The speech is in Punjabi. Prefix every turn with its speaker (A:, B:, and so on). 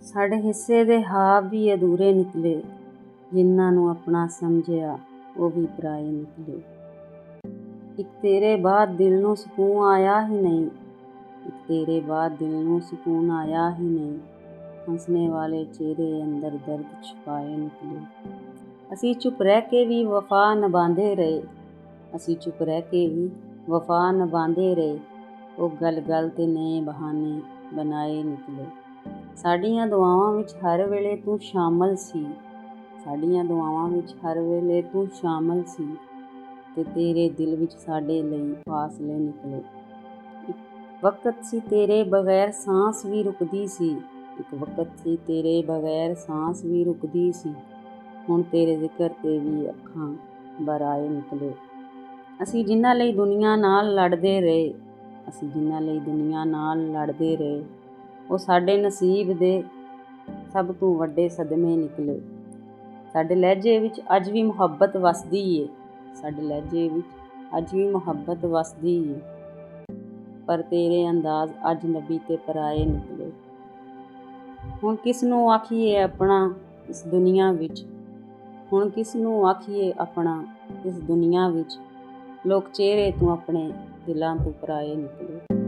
A: ਸਾਡੇ ਹਿੱਸੇ ਦੇ ਹਾਵ ਵੀ ਅਧੂਰੇ ਨਿਕਲੇ, ਜਿਨ੍ਹਾਂ ਨੂੰ ਆਪਣਾ ਸਮਝਿਆ ਉਹ ਵੀ ਪਰਾਏ ਨਿਕਲੇ। ਇੱਕ ਤੇਰੇ ਬਾਅਦ ਦਿਲ ਨੂੰ ਸਕੂਨ ਆਇਆ ਹੀ ਨਹੀਂ, ਇੱਕ ਤੇਰੇ ਬਾਅਦ ਦਿਲ ਨੂੰ ਸਕੂਨ ਆਇਆ ਹੀ ਨਹੀਂ। ਹੱਸਣੇ ਵਾਲੇ ਚਿਹਰੇ ਅੰਦਰ ਦਰਦ ਛੁਪਾਏ ਨਿਕਲੇ। ਅਸੀਂ ਚੁੱਪ ਰਹਿ ਕੇ ਵੀ ਵਫਾ ਨਿਭਾਉਂਦੇ ਰਹੇ, ਅਸੀਂ ਚੁੱਪ ਰਹਿ ਕੇ ਵੀ ਵਫਾ ਨਿਭਾਉਂਦੇ ਰਹੇ। ਉਹ ਗੱਲ ਤੇ ਨਏ ਬਹਾਨੇ ਬਣਾਏ ਨਿਕਲੇ। ਸਾਡੀਆਂ ਦੁਆਵਾਂ ਵਿੱਚ ਹਰ ਵੇਲੇ ਤੂੰ ਸ਼ਾਮਲ ਸੀ, ਸਾਡੀਆਂ ਦੁਆਵਾਂ ਵਿੱਚ ਹਰ ਵੇਲੇ ਤੂੰ ਸ਼ਾਮਲ ਸੀ, ਤੇ ਤੇਰੇ ਦਿਲ ਵਿੱਚ ਸਾਡੇ ਲਈ ਫਾਸਲੇ ਨਿਕਲੇ। ਇੱਕ ਵਕਤ ਸੀ ਤੇਰੇ ਬਗੈਰ ਸਾਂਸ ਵੀ ਰੁਕਦੀ ਸੀ, ਇੱਕ ਵਕਤ ਸੀ ਤੇਰੇ ਬਗੈਰ ਸਾਂਸ ਵੀ ਰੁਕਦੀ ਸੀ। ਹੁਣ ਤੇਰੇ ਜ਼ਿਕਰ 'ਤੇ ਵੀ ਅੱਖਾਂ ਭਰ ਆਏ ਨਿਕਲੇ। ਅਸੀਂ ਜਿਨ੍ਹਾਂ ਲਈ ਦੁਨੀਆ ਨਾਲ ਲੜਦੇ ਰਹੇ, ਅਸੀਂ ਜਿਨ੍ਹਾਂ ਲਈ ਦੁਨੀਆ ਨਾਲ ਲੜਦੇ ਰਹੇ, ਉਹ ਸਾਡੇ ਨਸੀਬ ਦੇ ਸਭ ਤੋਂ ਵੱਡੇ ਸਦਮੇ ਨਿਕਲੇ। ਸਾਡੇ ਲਹਿਜੇ ਵਿੱਚ ਅੱਜ ਵੀ ਮੁਹੱਬਤ ਵਸਦੀ ਏ, ਸਾਡੇ ਲਹਿਜੇ ਵਿੱਚ ਅੱਜ ਵੀ ਮੁਹੱਬਤ ਵਸਦੀ ਏ, ਪਰ ਤੇਰੇ ਅੰਦਾਜ਼ ਅਜਨਬੀ ਤੇ ਪਰਾਏ ਨਿਕਲੇ। ਹੁਣ ਕਿਸ ਨੂੰ ਆਖੀਏ ਆਪਣਾ ਇਸ ਦੁਨੀਆ ਵਿੱਚ, ਹੁਣ ਕਿਸ ਨੂੰ ਆਖੀਏ ਆਪਣਾ ਇਸ ਦੁਨੀਆ ਵਿੱਚ। ਲੋਕ ਚਿਹਰੇ ਤੋਂ ਆਪਣੇ ਦਿਲਾਂ ਤੋਂ ਪਰਾਏ ਨਿਕਲੇ।